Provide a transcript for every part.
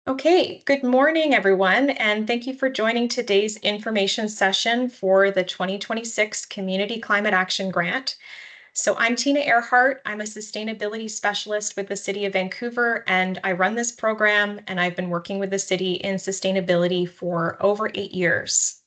Okay, good morning, everyone, and thank you for joining today's information session for the 2026 Community Climate Action Grant. So I'm Tina Earhart. I'm a sustainability specialist with the City of Vancouver, and I run this program, and I've been working with the city in sustainability for over 8 years.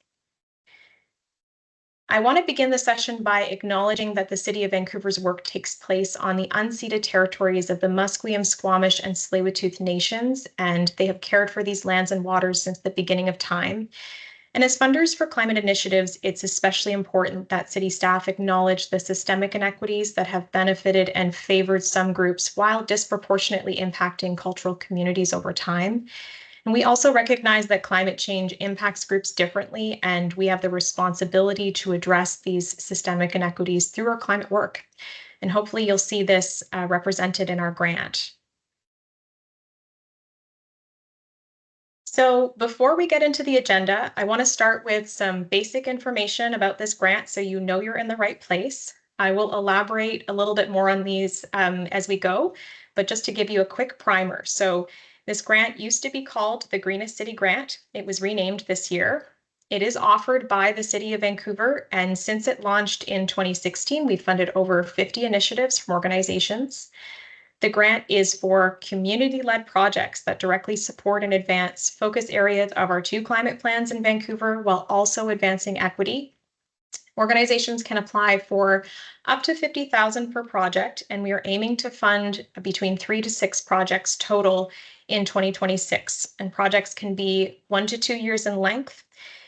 I want to begin the session by acknowledging that the City of Vancouver's work takes place on the unceded territories of the Musqueam, Squamish, and Tsleil-Waututh nations, and they have cared for these lands and waters since the beginning of time. And as funders for climate initiatives, it's especially important that city staff acknowledge the systemic inequities that have benefited and favored some groups while disproportionately impacting cultural communities over time. And we also recognize that climate change impacts groups differently, and we have the responsibility to address these systemic inequities through our climate work. And hopefully you'll see this represented in our grant. So before we get into the agenda, I want to start with some basic information about this grant so you know you're in the right place. I will elaborate a little bit more on these as we go, but just to give you a quick primer. So this grant used to be called the Greenest City Grant. It was renamed this year. It is offered by the City of Vancouver, and since it launched in 2016, we've funded over 50 initiatives from organizations. The grant is for community-led projects that directly support and advance focus areas of our two climate plans in Vancouver while also advancing equity. Organizations can apply for up to $50,000 per project, and we are aiming to fund between 3 to 6 projects total in 2026. And projects can be 1 to 2 years in length.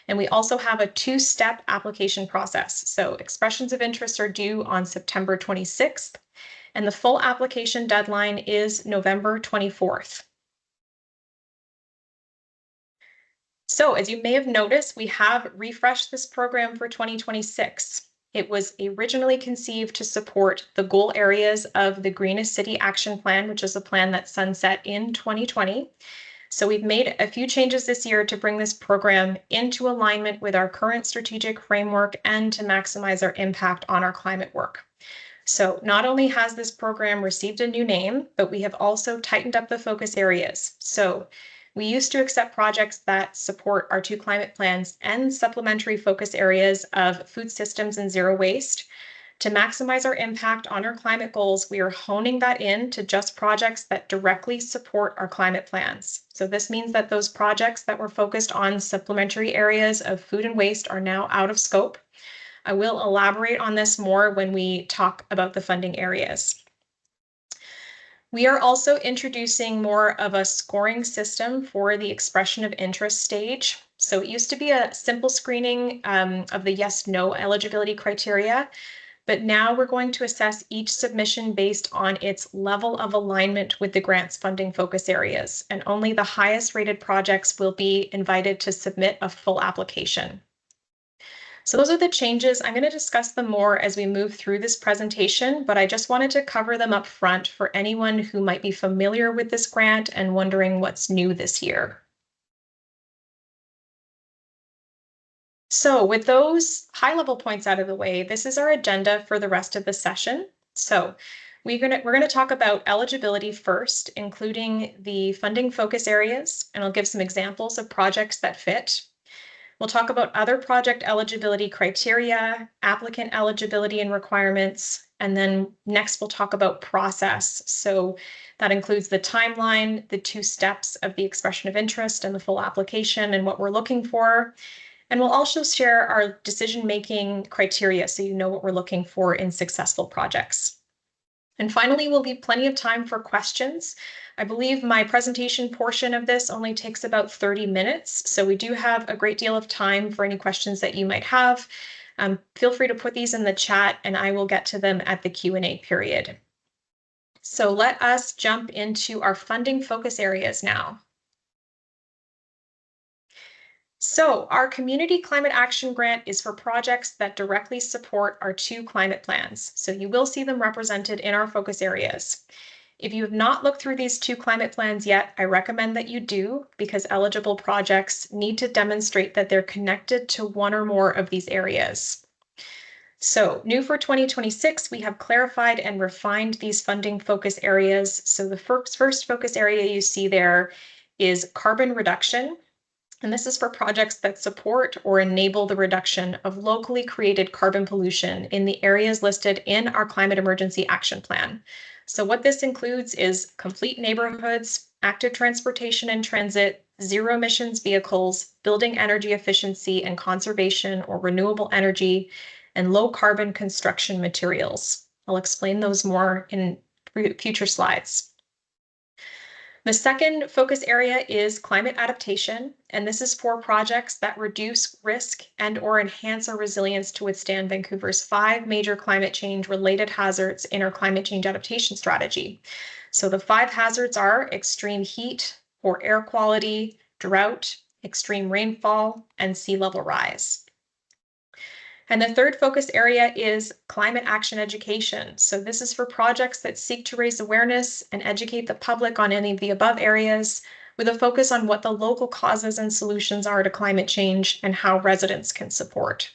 And we also have a 2-step application process. So expressions of interest are due on September 26th, and the full application deadline is November 24th. So as you may have noticed, we have refreshed this program for 2026. It was originally conceived to support the goal areas of the Greenest City Action Plan, which is a plan that sunset in 2020. So we've made a few changes this year to bring this program into alignment with our current strategic framework and to maximize our impact on our climate work. So not only has this program received a new name, but we have also tightened up the focus areas. So we used to accept projects that support our two climate plans and supplementary focus areas of food systems and zero waste. To maximize our impact on our climate goals, we are honing that in to just projects that directly support our climate plans. So this means that those projects that were focused on supplementary areas of food and waste are now out of scope. I will elaborate on this more when we talk about the funding areas. We are also introducing more of a scoring system for the expression of interest stage. So it used to be a simple screening of the yes/no eligibility criteria, but now we're going to assess each submission based on its level of alignment with the grant's funding focus areas, and only the highest rated projects will be invited to submit a full application. So those are the changes. I'm going to discuss them more as we move through this presentation, but I just wanted to cover them up front for anyone who might be familiar with this grant and wondering what's new this year. So with those high-level points out of the way, this is our agenda for the rest of the session. So we're going to talk about eligibility first, including the funding focus areas, and I'll give some examples of projects that fit. We'll talk about other project eligibility criteria, applicant eligibility and requirements, and then next we'll talk about process. So that includes the timeline, the 2 steps of the expression of interest and the full application and what we're looking for. And we'll also share our decision-making criteria so you know what we're looking for in successful projects. And finally, we'll leave plenty of time for questions. I believe my presentation portion of this only takes about 30 minutes, so we do have a great deal of time for any questions that you might have. Feel free to put these in the chat and I will get to them at the Q&A period. So let us jump into our funding focus areas now. So our Community Climate Action Grant is for projects that directly support our 2 climate plans. So you will see them represented in our focus areas. If you have not looked through these 2 climate plans yet, I recommend that you do, because eligible projects need to demonstrate that they're connected to one or more of these areas. So new for 2026, we have clarified and refined these funding focus areas. So the first focus area you see there is carbon reduction. And this is for projects that support or enable the reduction of locally created carbon pollution in the areas listed in our Climate Emergency Action Plan. So what this includes is complete neighborhoods, active transportation and transit, zero emissions vehicles, building energy efficiency and conservation or renewable energy, and low carbon construction materials. I'll explain those more in future slides. The second focus area is climate adaptation, and this is for projects that reduce risk and or enhance our resilience to withstand Vancouver's 5 major climate change related hazards in our climate change adaptation strategy. So the 5 hazards are extreme heat, poor air quality, drought, extreme rainfall, and sea level rise. And the third focus area is climate action education. So this is for projects that seek to raise awareness and educate the public on any of the above areas, with a focus on what the local causes and solutions are to climate change and how residents can support.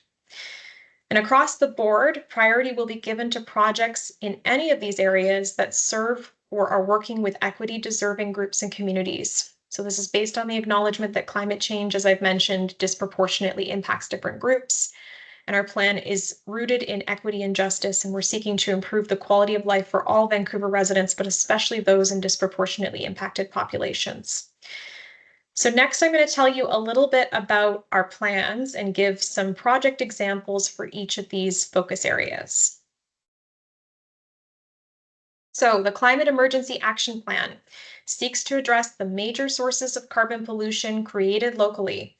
And across the board, priority will be given to projects in any of these areas that serve or are working with equity deserving groups and communities. So this is based on the acknowledgement that climate change, as I've mentioned, disproportionately impacts different groups. And our plan is rooted in equity and justice, and we're seeking to improve the quality of life for all Vancouver residents, but especially those in disproportionately impacted populations. So next, I'm going to tell you a little bit about our plans and give some project examples for each of these focus areas. So the Climate Emergency Action Plan seeks to address the major sources of carbon pollution created locally.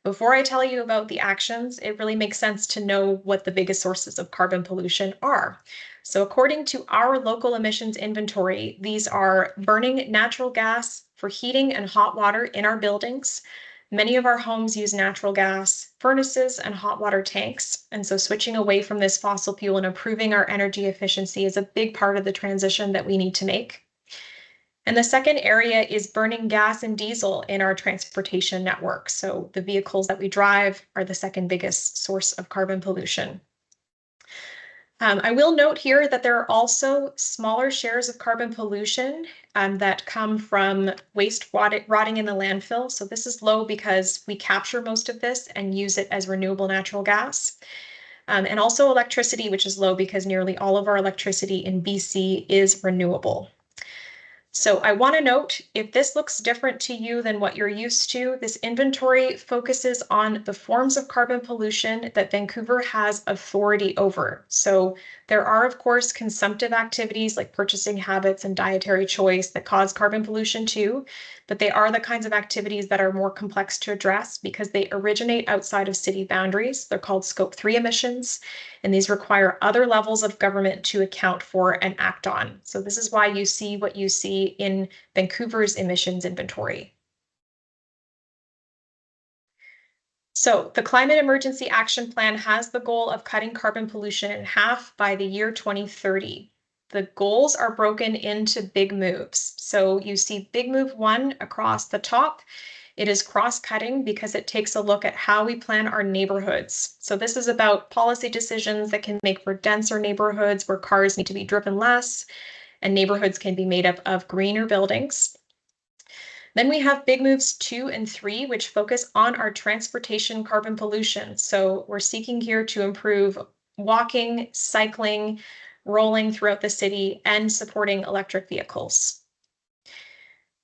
Before I tell you about the actions, it really makes sense to know what the biggest sources of carbon pollution are. So according to our local emissions inventory, these are burning natural gas for heating and hot water in our buildings. Many of our homes use natural gas furnaces and hot water tanks. And so switching away from this fossil fuel and improving our energy efficiency is a big part of the transition that we need to make. And the second area is burning gas and diesel in our transportation network. So the vehicles that we drive are the second biggest source of carbon pollution. I will note here that there are also smaller shares of carbon pollution that come from waste rotting in the landfill. So this is low because we capture most of this and use it as renewable natural gas. And also electricity, which is low because nearly all of our electricity in BC is renewable. So I want to note, if this looks different to you than what you're used to, this inventory focuses on the forms of carbon pollution that Vancouver has authority over. So there are, of course, consumptive activities like purchasing habits and dietary choice that cause carbon pollution too, but they are the kinds of activities that are more complex to address because they originate outside of city boundaries. They're called Scope 3 emissions, and these require other levels of government to account for and act on. So this is why you see what you see in Vancouver's emissions inventory. So the Climate Emergency Action Plan has the goal of cutting carbon pollution in half by the year 2030. The goals are broken into big moves. So you see big move 1 across the top. It is cross-cutting because it takes a look at how we plan our neighborhoods. So this is about policy decisions that can make for denser neighborhoods where cars need to be driven less, and neighborhoods can be made up of greener buildings. Then we have big moves 2 and 3, which focus on our transportation carbon pollution. So we're seeking here to improve walking, cycling, rolling throughout the city, and supporting electric vehicles.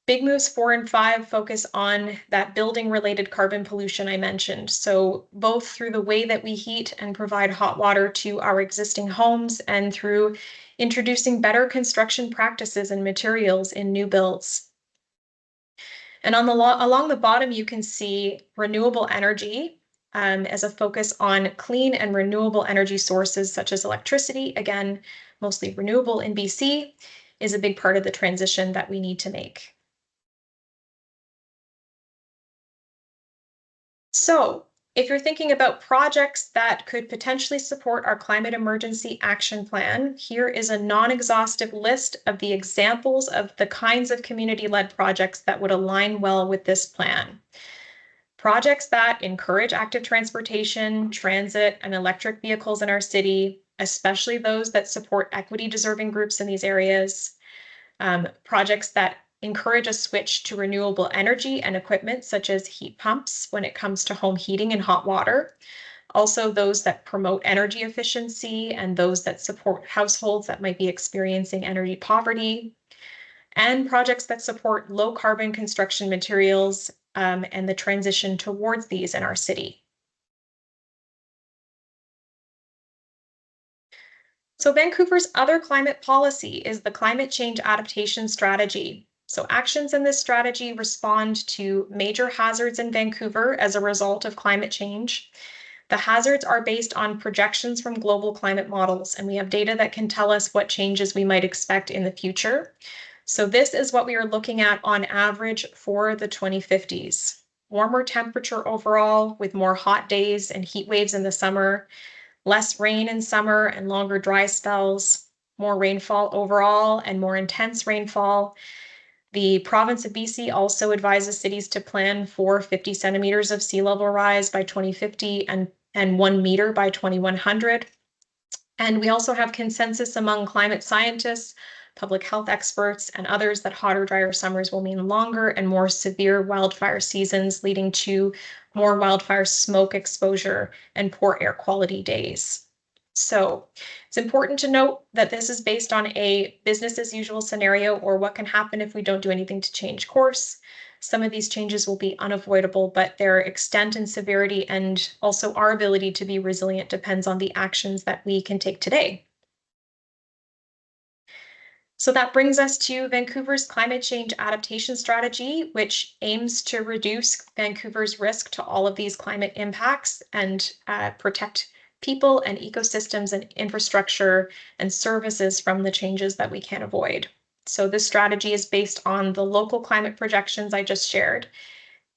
Big moves 4 and 5 focus on that building related carbon pollution I mentioned. So both through the way that we heat and provide hot water to our existing homes and through introducing better construction practices and materials in new builds. And on along the bottom, you can see renewable energy as a focus on clean and renewable energy sources such as electricity, again, mostly renewable in BC, is a big part of the transition that we need to make. So if you're thinking about projects that could potentially support our Climate Emergency Action Plan, here is a non-exhaustive list of the examples of the kinds of community-led projects that would align well with this plan. Projects that encourage active transportation, transit, and electric vehicles in our city, especially those that support equity-deserving groups in these areas. Projects that encourage a switch to renewable energy and equipment such as heat pumps when it comes to home heating and hot water. Also, those that promote energy efficiency and those that support households that might be experiencing energy poverty, and projects that support low carbon construction materials and the transition towards these in our city. So Vancouver's other climate policy is the Climate Change Adaptation Strategy. So actions in this strategy respond to major hazards in Vancouver as a result of climate change. The hazards are based on projections from global climate models, and we have data that can tell us what changes we might expect in the future. So this is what we are looking at on average for the 2050s. Warmer temperature overall with more hot days and heat waves in the summer, less rain in summer and longer dry spells, more rainfall overall and more intense rainfall. The province of BC also advises cities to plan for 50 centimeters of sea level rise by 2050 and 1 meter by 2100. And we also have consensus among climate scientists, public health experts, and others that hotter, drier summers will mean longer and more severe wildfire seasons, leading to more wildfire smoke exposure and poor air quality days. So it's important to note that this is based on a business as usual scenario, or what can happen if we don't do anything to change course. Some of these changes will be unavoidable, but their extent and severity and also our ability to be resilient depends on the actions that we can take today. So that brings us to Vancouver's climate change adaptation strategy, which aims to reduce Vancouver's risk to all of these climate impacts and protect people and ecosystems and infrastructure and services from the changes that we can't avoid. So this strategy is based on the local climate projections I just shared,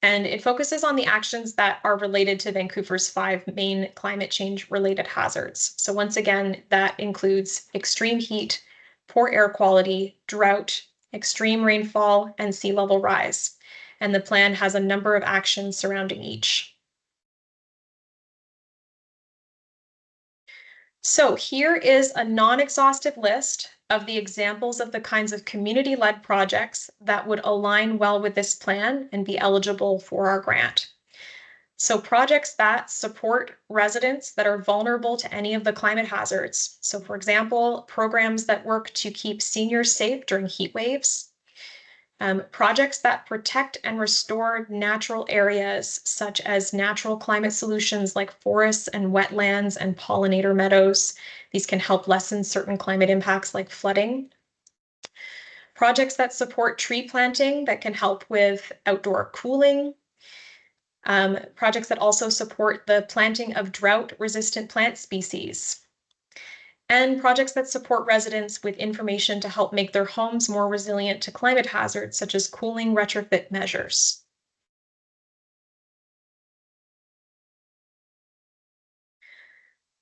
and it focuses on the actions that are related to Vancouver's 5 main climate change related hazards. So once again, that includes extreme heat, poor air quality, drought, extreme rainfall, and sea level rise. And the plan has a number of actions surrounding each. So here is a non-exhaustive list of the examples of the kinds of community-led projects that would align well with this plan and be eligible for our grant. So projects that support residents that are vulnerable to any of the climate hazards. So for example, programs that work to keep seniors safe during heat waves, projects that protect and restore natural areas, such as natural climate solutions like forests and wetlands and pollinator meadows. These can help lessen certain climate impacts like flooding. Projects that support tree planting that can help with outdoor cooling. Projects that also support the planting of drought-resistant plant species. And projects that support residents with information to help make their homes more resilient to climate hazards, such as cooling retrofit measures.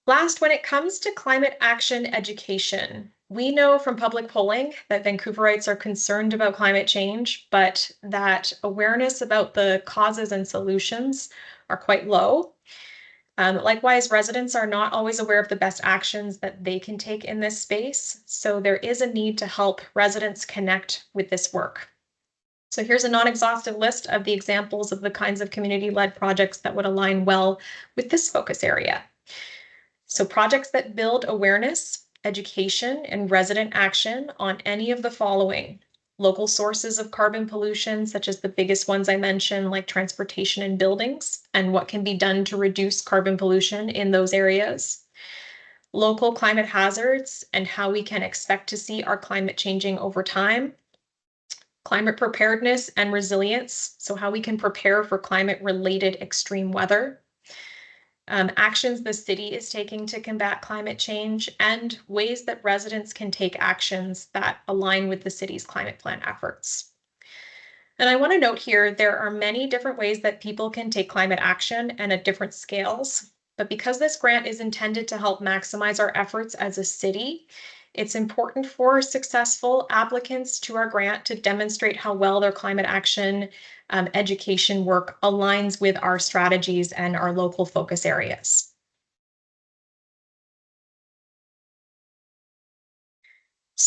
Last, when it comes to climate action education, we know from public polling that Vancouverites are concerned about climate change, but that awareness about the causes and solutions are quite low. Likewise, residents are not always aware of the best actions that they can take in this space, so there is a need to help residents connect with this work. So here's a non-exhaustive list of the examples of the kinds of community-led projects that would align well with this focus area. So projects that build awareness, education, and resident action on any of the following: local sources of carbon pollution, such as the biggest ones I mentioned, like transportation and buildings, and what can be done to reduce carbon pollution in those areas. Local climate hazards and how we can expect to see our climate changing over time. Climate preparedness and resilience, so how we can prepare for climate-related extreme weather. Actions the city is taking to combat climate change, and ways that residents can take actions that align with the city's climate plan efforts. And I want to note here, there are many different ways that people can take climate action and at different scales. But because this grant is intended to help maximize our efforts as a city, it's important for successful applicants to our grant to demonstrate how well their climate action education work aligns with our strategies and our local focus areas.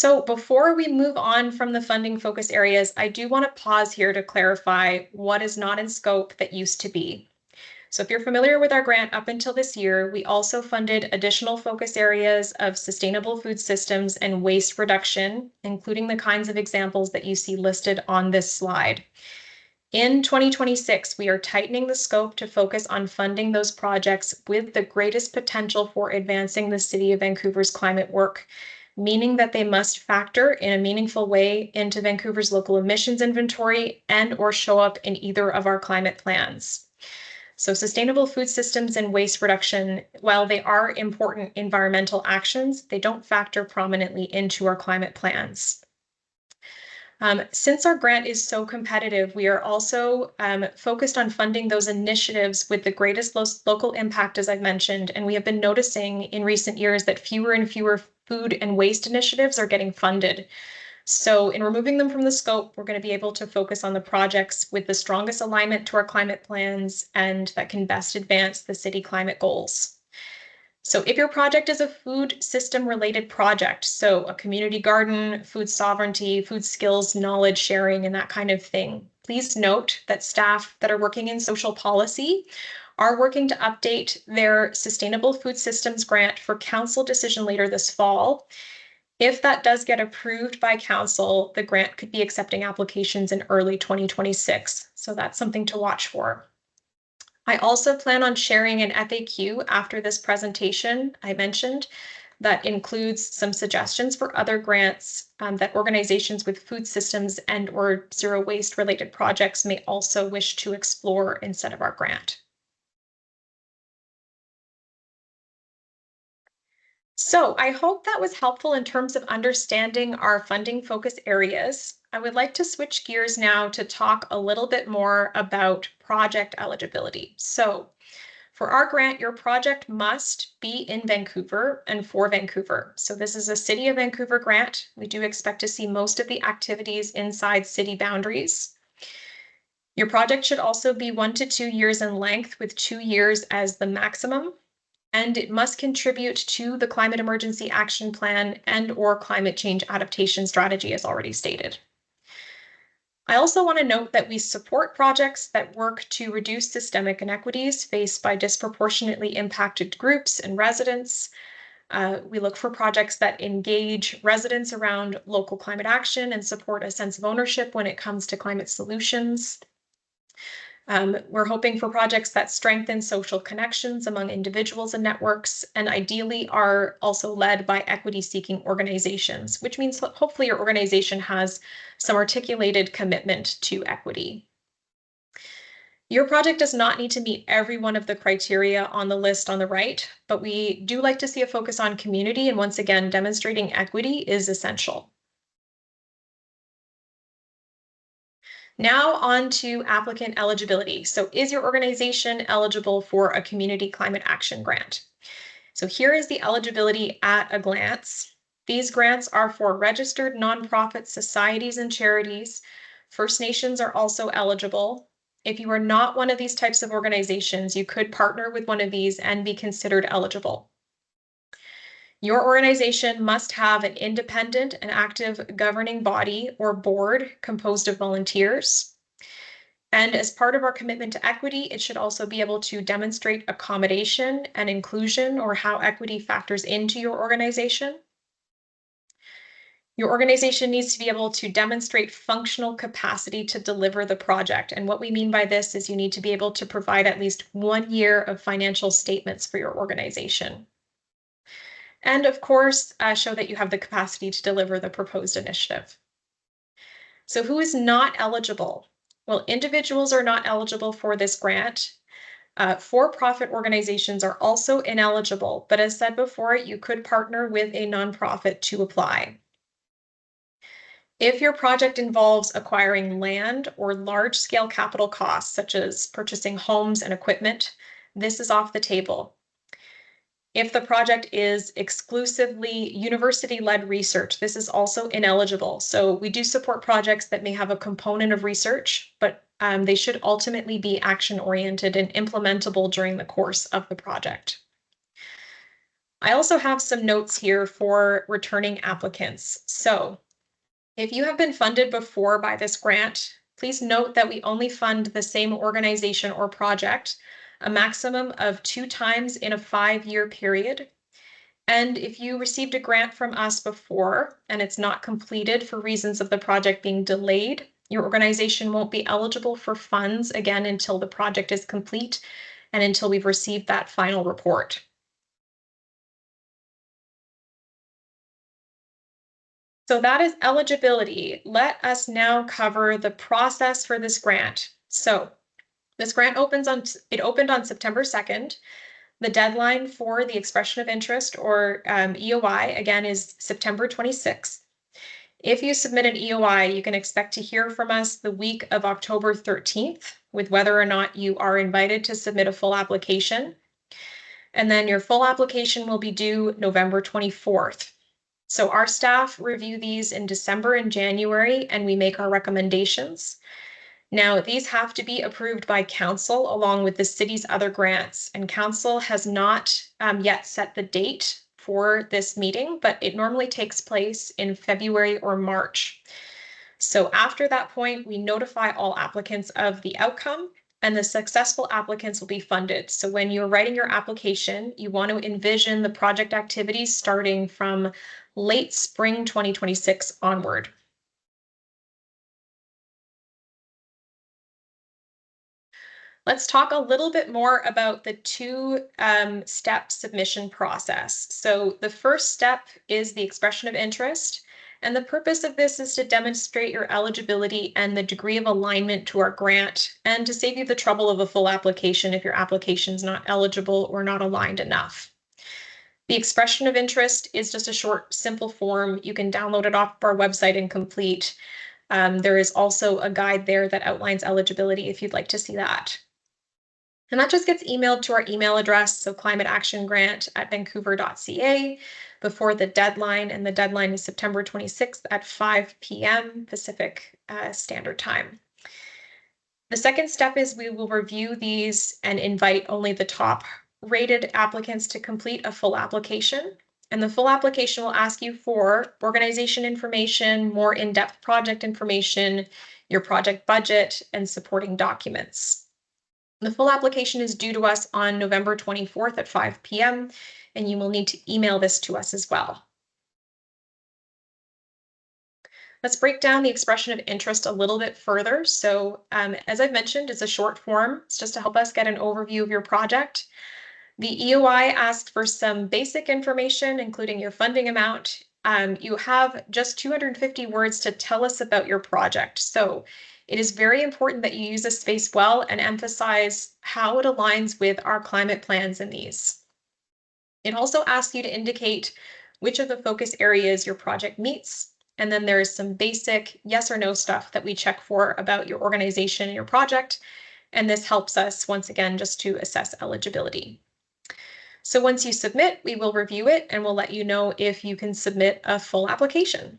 So before we move on from the funding focus areas, I do want to pause here to clarify what is not in scope that used to be. So if you're familiar with our grant up until this year, we also funded additional focus areas of sustainable food systems and waste reduction, including the kinds of examples that you see listed on this slide. In 2026, we are tightening the scope to focus on funding those projects with the greatest potential for advancing the City of Vancouver's climate work, meaning that they must factor in a meaningful way into Vancouver's local emissions inventory and or show up in either of our climate plans. So sustainable food systems and waste reduction, while they are important environmental actions, they don't factor prominently into our climate plans. Since our grant is so competitive, we are also focused on funding those initiatives with the greatest local impact, as I've mentioned, and we have been noticing in recent years that fewer and fewer food and waste initiatives are getting funded. So in removing them from the scope, we're going to be able to focus on the projects with the strongest alignment to our climate plans and that can best advance the city climate goals. So if your project is a food system related project, so a community garden, food sovereignty, food skills, knowledge sharing, and that kind of thing, please note that staff that are working in social policy are working to update their Sustainable Food Systems grant for council decision later this fall. If that does get approved by council, the grant could be accepting applications in early 2026. So that's something to watch for. I also plan on sharing an FAQ after this presentation I mentioned that includes some suggestions for other grants that organizations with food systems and or zero waste related projects may also wish to explore instead of our grant. So I hope that was helpful in terms of understanding our funding focus areas. I would like to switch gears now to talk a little bit more about project eligibility. So for our grant, your project must be in Vancouver and for Vancouver. So this is a City of Vancouver grant. We do expect to see most of the activities inside city boundaries. Your project should also be 1 to 2 years in length, with 2 years as the maximum. And it must contribute to the Climate Emergency Action Plan and or climate change adaptation strategy, as already stated. I also want to note that we support projects that work to reduce systemic inequities faced by disproportionately impacted groups and residents. We look for projects that engage residents around local climate action and support a sense of ownership when it comes to climate solutions. We're hoping for projects that strengthen social connections among individuals and networks, and ideally are also led by equity-seeking organizations, which means hopefully your organization has some articulated commitment to equity. Your project does not need to meet every one of the criteria on the list on the right, but we do like to see a focus on community, and once again, demonstrating equity is essential. Now on to applicant eligibility. So is your organization eligible for a community climate action grant? So here is the eligibility at a glance. These grants are for registered nonprofit societies and charities. First Nations are also eligible. If you are not one of these types of organizations, you could partner with one of these and be considered eligible. Your organization must have an independent and active governing body or board composed of volunteers. And as part of our commitment to equity, it should also be able to demonstrate accommodation and inclusion, or how equity factors into your organization. Your organization needs to be able to demonstrate functional capacity to deliver the project. And what we mean by this is you need to be able to provide at least 1 year of financial statements for your organization. And of course, show that you have the capacity to deliver the proposed initiative. So who is not eligible? Well, individuals are not eligible for this grant. For-profit organizations are also ineligible, but as said before, you could partner with a nonprofit to apply. If your project involves acquiring land or large-scale capital costs, such as purchasing homes and equipment, this is off the table. If the project is exclusively university-led research, this is also ineligible. So we do support projects that may have a component of research, but they should ultimately be action-oriented and implementable during the course of the project. I also have some notes here for returning applicants. So if you have been funded before by this grant, please note that we only fund the same organization or project a maximum of 2 times in a 5-year period. And if you received a grant from us before and it's not completed for reasons of the project being delayed, your organization won't be eligible for funds again until the project is complete and until we've received that final report. So that is eligibility. Let us now cover the process for this grant. So this grant opened on September 2nd. The deadline for the expression of interest, or EOI, again, is September 26th. If you submit an EOI, you can expect to hear from us the week of October 13th with whether or not you are invited to submit a full application. And then your full application will be due November 24th. So our staff review these in December and January, and we make our recommendations. Now, these have to be approved by council along with the city's other grants, and council has not yet set the date for this meeting, but it normally takes place in February or March. So after that point, we notify all applicants of the outcome, and the successful applicants will be funded. So when you're writing your application, you want to envision the project activities starting from late spring 2026 onward. Let's talk a little bit more about the two-step submission process. So the first step is the expression of interest. And the purpose of this is to demonstrate your eligibility and the degree of alignment to our grant, and to save you the trouble of a full application if your application is not eligible or not aligned enough. The expression of interest is just a short, simple form. You can download it off our website and complete. There is also a guide there that outlines eligibility if you'd like to see that. And that just gets emailed to our email address, so climateactiongrant@vancouver.ca, before the deadline, and the deadline is September 26th at 5 p.m. Pacific Standard Time. The second step is we will review these and invite only the top rated applicants to complete a full application. And the full application will ask you for organization information, more in-depth project information, your project budget, and supporting documents. The full application is due to us on November 24th at 5 p.m., and you will need to email this to us as well. Let's break down the expression of interest a little bit further. So as I've mentioned, it's a short form. It's just to help us get an overview of your project. The EOI asks for some basic information, including your funding amount. You have just 250 words to tell us about your project. So it is very important that you use this space well and emphasize how it aligns with our climate plans in these. It also asks you to indicate which of the focus areas your project meets. And then there's some basic yes or no stuff that we check for about your organization and your project. And this helps us, once again, just to assess eligibility. So once you submit, we will review it and we'll let you know if you can submit a full application.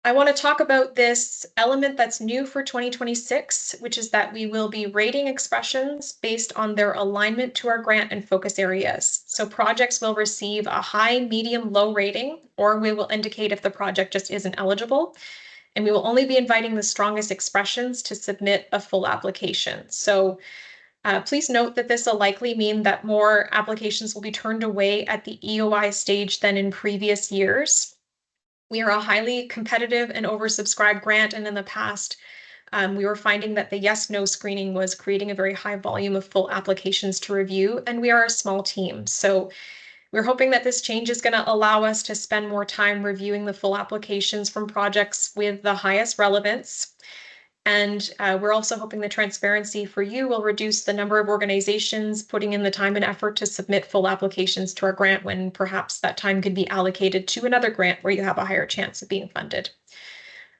I want to talk about this element that's new for 2026, which is that we will be rating expressions based on their alignment to our grant and focus areas. So projects will receive a high, medium, low rating, or we will indicate if the project just isn't eligible. And we will only be inviting the strongest expressions to submit a full application. So please note that this will likely mean that more applications will be turned away at the EOI stage than in previous years. We are a highly competitive and oversubscribed grant, and in the past, we were finding that the yes-no screening was creating a very high volume of full applications to review, and we are a small team. So we're hoping that this change is going to allow us to spend more time reviewing the full applications from projects with the highest relevance. And we're also hoping the transparency for you will reduce the number of organizations putting in the time and effort to submit full applications to our grant, when perhaps that time could be allocated to another grant where you have a higher chance of being funded.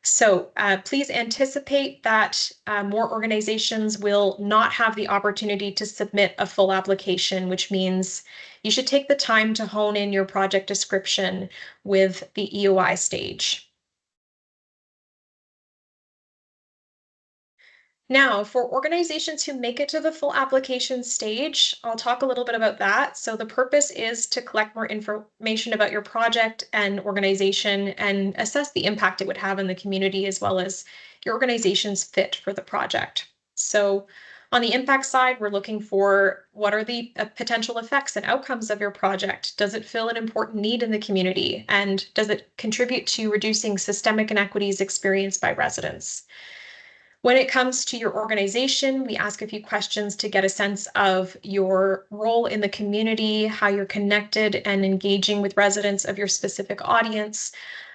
So please anticipate that more organizations will not have the opportunity to submit a full application, which means you should take the time to hone in your project description with the EOI stage. Now, for organizations who make it to the full application stage, I'll talk a little bit about that. So the purpose is to collect more information about your project and organization and assess the impact it would have in the community as well as your organization's fit for the project. So on the impact side, we're looking for what are the potential effects and outcomes of your project? Does it fill an important need in the community? And does it contribute to reducing systemic inequities experienced by residents? When it comes to your organization, we ask a few questions to get a sense of your role in the community, how you're connected and engaging with residents of your specific audience,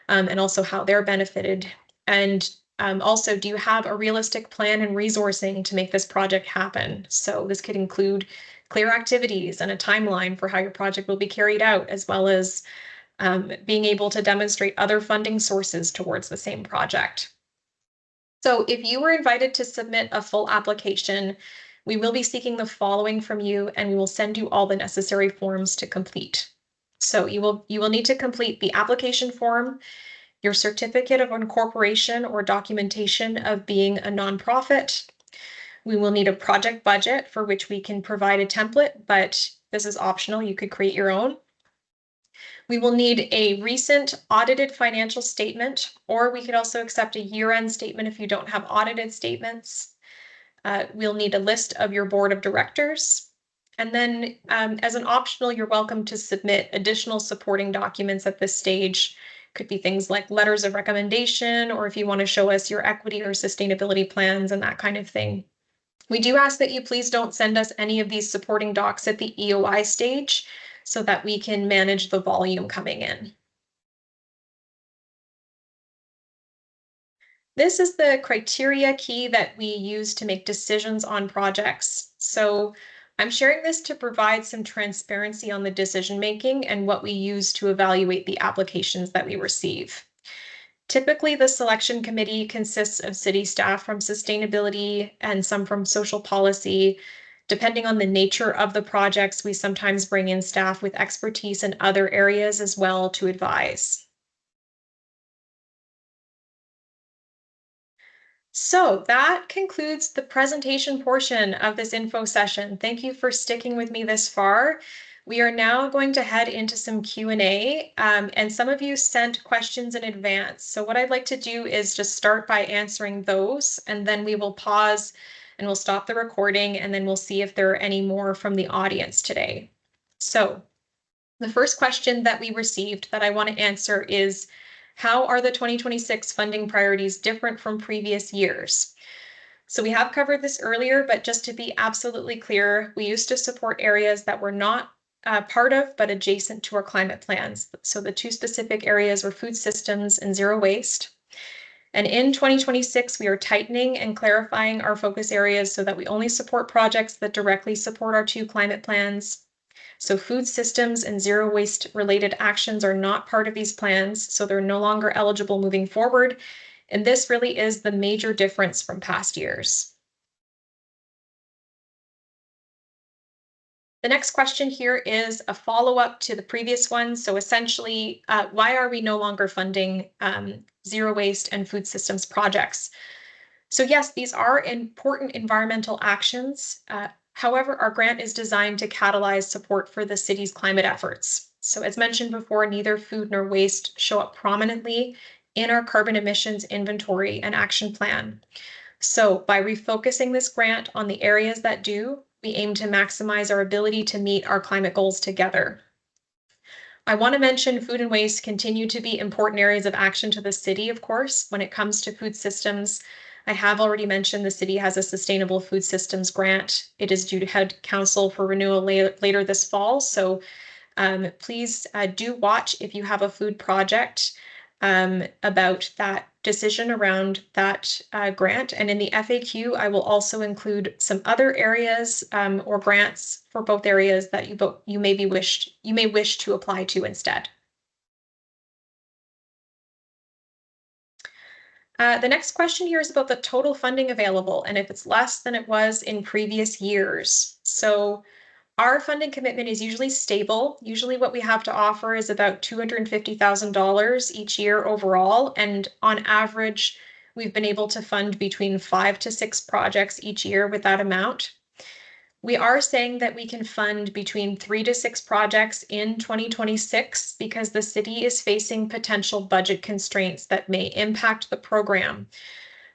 and also how they're benefited. And also, do you have a realistic plan and resourcing to make this project happen? So this could include clear activities and a timeline for how your project will be carried out, as well as being able to demonstrate other funding sources towards the same project. So if you were invited to submit a full application, we will be seeking the following from you, and we will send you all the necessary forms to complete. So you will need to complete the application form, your certificate of incorporation or documentation of being a nonprofit. We will need a project budget for which we can provide a template, but this is optional. You could create your own. We will need a recent audited financial statement, or we could also accept a year-end statement if you don't have audited statements. We'll need a list of your board of directors. And then as an optional, you're welcome to submit additional supporting documents at this stage. Could be things like letters of recommendation, or if you want to show us your equity or sustainability plans and that kind of thing. We do ask that you please don't send us any of these supporting docs at the EOI stage so that we can manage the volume coming in. This is the criteria key that we use to make decisions on projects. So I'm sharing this to provide some transparency on the decision making and what we use to evaluate the applications that we receive. Typically, the selection committee consists of city staff from sustainability and some from social policy. Depending on the nature of the projects, we sometimes bring in staff with expertise in other areas as well to advise. So that concludes the presentation portion of this info session. Thank you for sticking with me this far. We are now going to head into some Q&A, and some of you sent questions in advance. So what I'd like to do is just start by answering those, and then we will pause and we'll stop the recording, and then we'll see if there are any more from the audience today. So the first question that we received that I want to answer is, how are the 2026 funding priorities different from previous years? So we have covered this earlier, but just to be absolutely clear, we used to support areas that were not part of, but adjacent to our climate plans. So the two specific areas were food systems and zero waste. And in 2026, we are tightening and clarifying our focus areas so that we only support projects that directly support our two climate plans. So food systems and zero waste related actions are not part of these plans, so they're no longer eligible moving forward. And this really is the major difference from past years. The next question here is a follow-up to the previous one. So essentially, why are we no longer funding zero waste and food systems projects? So yes, these are important environmental actions. However, our grant is designed to catalyze support for the city's climate efforts. So as mentioned before, neither food nor waste show up prominently in our carbon emissions inventory and action plan. So by refocusing this grant on the areas that do, we aim to maximize our ability to meet our climate goals together. I want to mention food and waste continue to be important areas of action to the city, of course. When it comes to food systems, I have already mentioned the city has a sustainable food systems grant. It is due to head council for renewal later this fall. So please do watch if you have a food project about that decision around that grant. And in the FAQ, I will also include some other areas or grants for both areas that you may wish to apply to instead. The next question here is about the total funding available and if it's less than it was in previous years. So our funding commitment is usually stable. Usually what we have to offer is about $250,000 each year overall. And on average, We've been able to fund between 5 to 6 projects each year with that amount. We are saying that we can fund between 3 to 6 projects in 2026 because the city is facing potential budget constraints that may impact the program.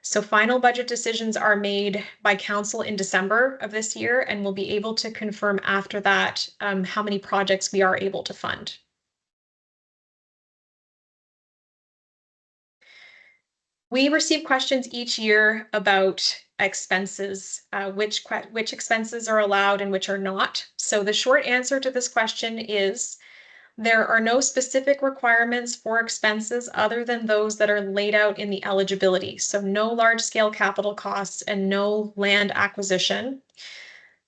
So final budget decisions are made by council in December of this year, and we'll be able to confirm after that how many projects we are able to fund. We receive questions each year about expenses, which expenses are allowed and which are not. So the short answer to this question is there are no specific requirements for expenses other than those that are laid out in the eligibility. So no large-scale capital costs and no land acquisition.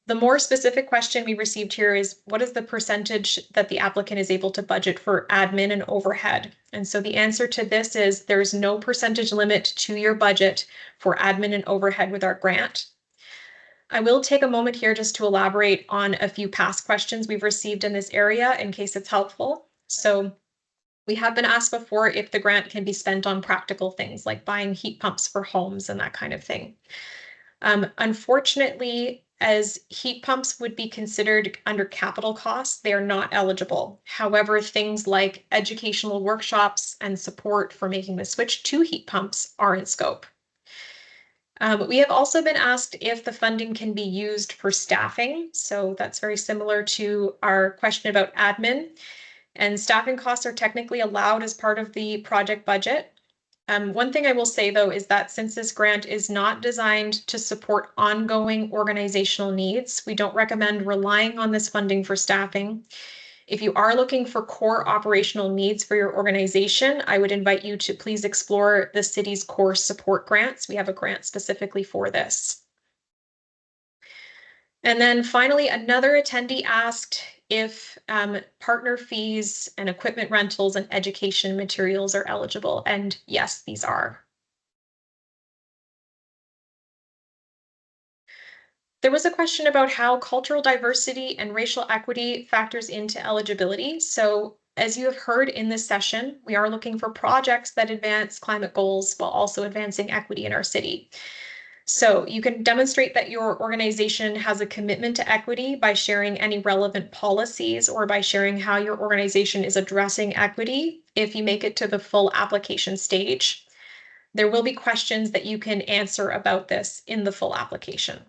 The more specific question we received here is what is the percentage that the applicant is able to budget for admin and overhead? And so the answer to this is there's no percentage limit to your budget for admin and overhead with our grant. I will take a moment here just to elaborate on a few past questions we've received in this area in case it's helpful. So we have been asked before if the grant can be spent on practical things like buying heat pumps for homes and that kind of thing. Unfortunately, as heat pumps would be considered under capital costs, they are not eligible. However, things like educational workshops and support for making the switch to heat pumps are in scope. We have also been asked if the funding can be used for staffing. So that's very similar to our question about admin. And staffing costs are technically allowed as part of the project budget. One thing I will say, though, is that since this grant is not designed to support ongoing organizational needs, we don't recommend relying on this funding for staffing. If you are looking for core operational needs for your organization, I would invite you to please explore the city's core support grants. We have a grant specifically for this. And then finally, another attendee asked if partner fees and equipment rentals and education materials are eligible. And yes, these are. There was a question about how cultural diversity and racial equity factors into eligibility. So as you have heard in this session, we are looking for projects that advance climate goals while also advancing equity in our city. So you can demonstrate that your organization has a commitment to equity by sharing any relevant policies or by sharing how your organization is addressing equity if you make it to the full application stage. There will be questions that you can answer about this in the full application.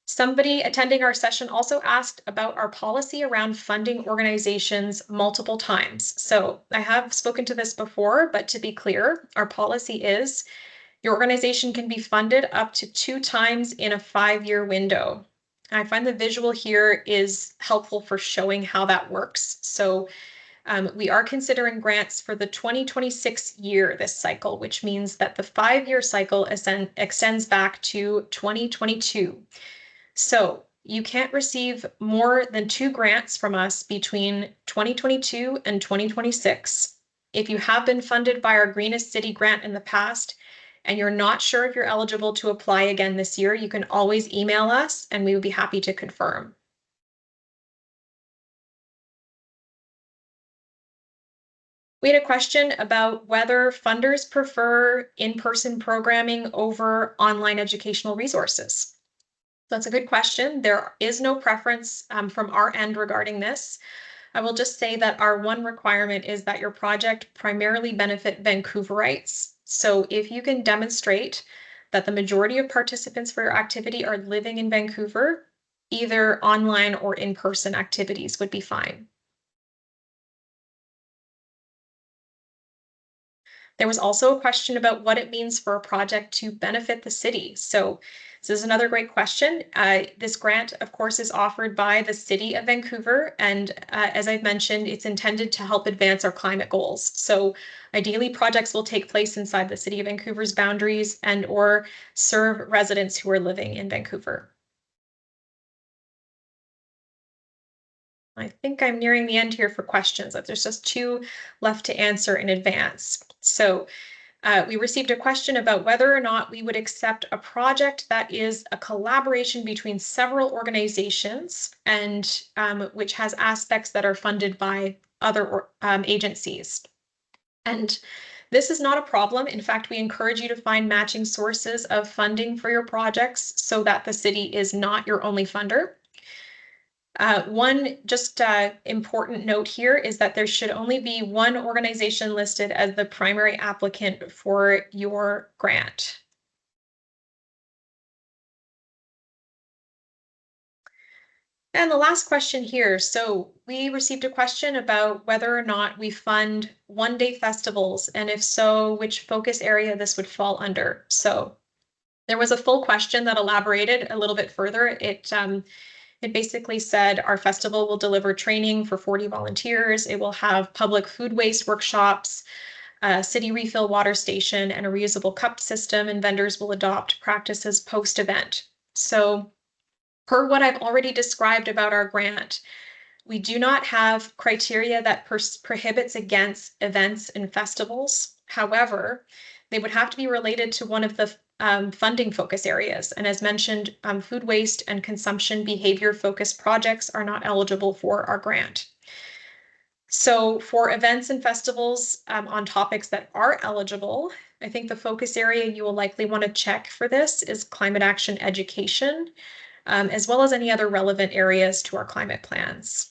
Somebody attending our session also asked about our policy around funding organizations multiple times. So I have spoken to this before, but to be clear, our policy is your organization can be funded up to 2 times in a 5-year window. I find the visual here is helpful for showing how that works. So we are considering grants for the 2026 year this cycle, which means that the 5-year cycle extends back to 2022. So you can't receive more than 2 grants from us between 2022 and 2026. If you have been funded by our Greenest City grant in the past and you're not sure if you're eligible to apply again this year, you can always email us and we would be happy to confirm. We had a question about whether funders prefer in-person programming over online educational resources. That's a good question. There is no preference from our end regarding this. I will just say that our one requirement is that your project primarily benefit Vancouverites. So if you can demonstrate that the majority of participants for your activity are living in Vancouver, either online or in-person activities would be fine. There was also a question about what it means for a project to benefit the city. So this is another great question. This grant, of course, is offered by the City of Vancouver. And as I've mentioned, it's intended to help advance our climate goals. So ideally, projects will take place inside the City of Vancouver's boundaries and or serve residents who are living in Vancouver. I think I'm nearing the end here for questions. There's just 2 left to answer in advance. So we received a question about whether or not we would accept a project that is a collaboration between several organizations and which has aspects that are funded by other agencies. And this is not a problem. In fact, we encourage you to find matching sources of funding for your projects so that the city is not your only funder. One just important note here is that there should only be one organization listed as the primary applicant for your grant. And the last question here. So we received a question about whether or not we fund one-day festivals, and if so, which focus area this would fall under. So there was a full question that elaborated a little bit further. It basically said our festival will deliver training for 40 volunteers. It will have public food waste workshops, a city refill water station, and a reusable cup system, and vendors will adopt practices post-event. So per what I've already described about our grant, we do not have criteria that prohibits against events and festivals. However, they would have to be related to one of the funding focus areas. And as mentioned, food waste and consumption behavior focused projects are not eligible for our grant. So for events and festivals on topics that are eligible, I think the focus area you will likely want to check for this is climate action education, as well as any other relevant areas to our climate plans.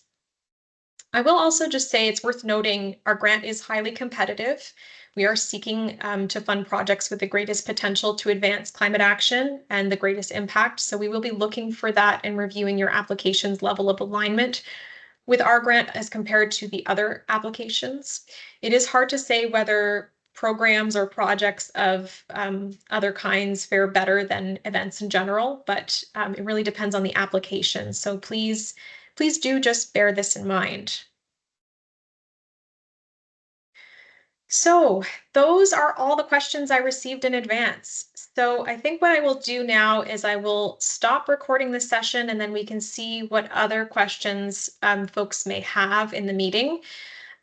I will also just say it's worth noting our grant is highly competitive. We are seeking to fund projects with the greatest potential to advance climate action and the greatest impact. So we will be looking for that and reviewing your application's level of alignment with our grant as compared to the other applications. It is hard to say whether programs or projects of other kinds fare better than events in general, but it really depends on the application. So please do just bear this in mind. So those are all the questions I received in advance. So I think what I will do now is I will stop recording this session and then we can see what other questions folks may have in the meeting.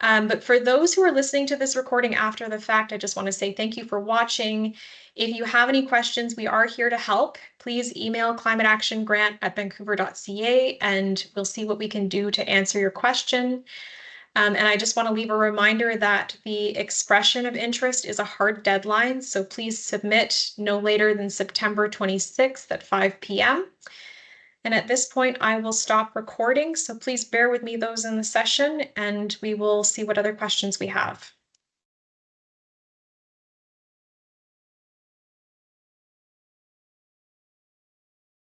But for those who are listening to this recording after the fact, I just want to say thank you for watching. If you have any questions, we are here to help. Please email climateactiongrant@vancouver.ca and we'll see what we can do to answer your question. And I just want to leave a reminder that the expression of interest is a hard deadline, so please submit no later than September 26th at 5 p.m. And at this point, I will stop recording, so please bear with me those in the session, and we will see what other questions we have.